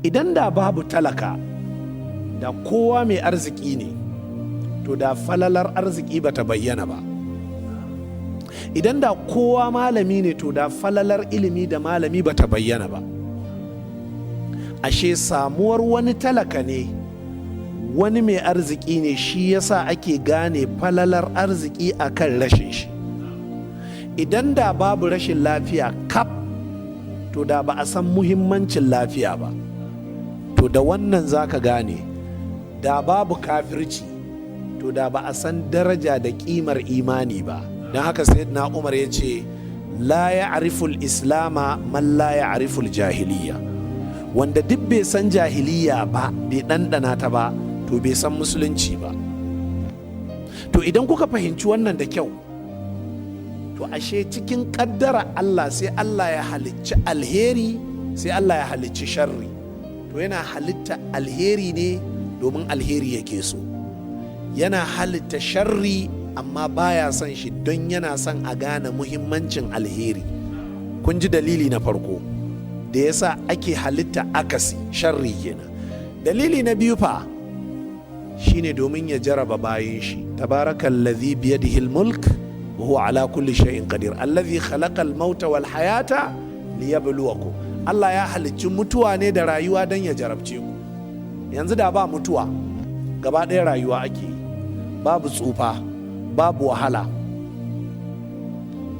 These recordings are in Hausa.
idan da babu talaka da kowa mai arziki ne, to da falalar arziki bata bayyana ba. Idan da kowa malami ne, to da falalar ilimi da malami bata bayyana ba. Ashe samuwar wani talaka ne, wani mai arziki ne, shi yasa ake gane falalar arziki akan rashin shi. Idan da babu rashin lafiya kaf, to da ba a san muhimmancin lafiya ba. To da wannan zaka gane, da babu kafirci, to da ba a san daraja da kimar imani ba. Don haka sayyidina Umar ya ce, la ya'riful islama man la ya'riful jahiliya. Wanda duk bai san jahiliya ba, bai ɗanɗana ta ba, to bai san musulunci ba. To idan kuka fahimci wannan da kyau, to ashe cikin ƙaddara Allah sai Allah ya halicci alheri, sai Allah ya halicci sharri. To yana halitta alheri ne domin alheri yake so, yana halitta sharri amma baya son shi don yana son a gane muhimmancin alheri. Kun ji dalili na farko da yasa ake halitta akasi, sharri kenan. Dalili na biyu fa shine domin ya jaraba bayin shi. Tabarakallazi biyadihil mulk wa huwa ala kulli shay'in qadir allazi khalaqal mauta wal hayata liyabluwakum. Allah ya halicci mutuwa ne da rayuwa don ya jarabce ku. Yanzu da ba mutuwa, gaba ɗaya rayuwa ake yi, babu tsufa, babu wahala,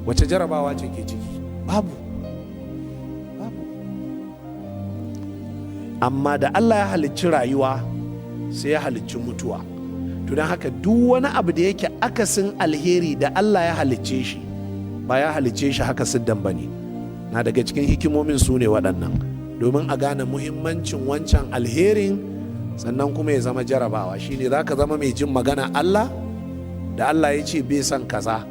wace jarabawa ce ke ciki? Babu. Amma da Allah ya halicci rayuwa, sai ya halicci mutuwa. To don haka duk wani abu da yake akasin alheri da Allah ya halicce shi, ba ya halicce shi haka siddan ba ne. Na daga cikin hikimomin su ne waɗannan, domin a gane muhimmancin wancan alherin, sannan kuma ya zama jarabawa. Shine za ka zama mai jin magana Allah, da Allah ya ce bai son kaza,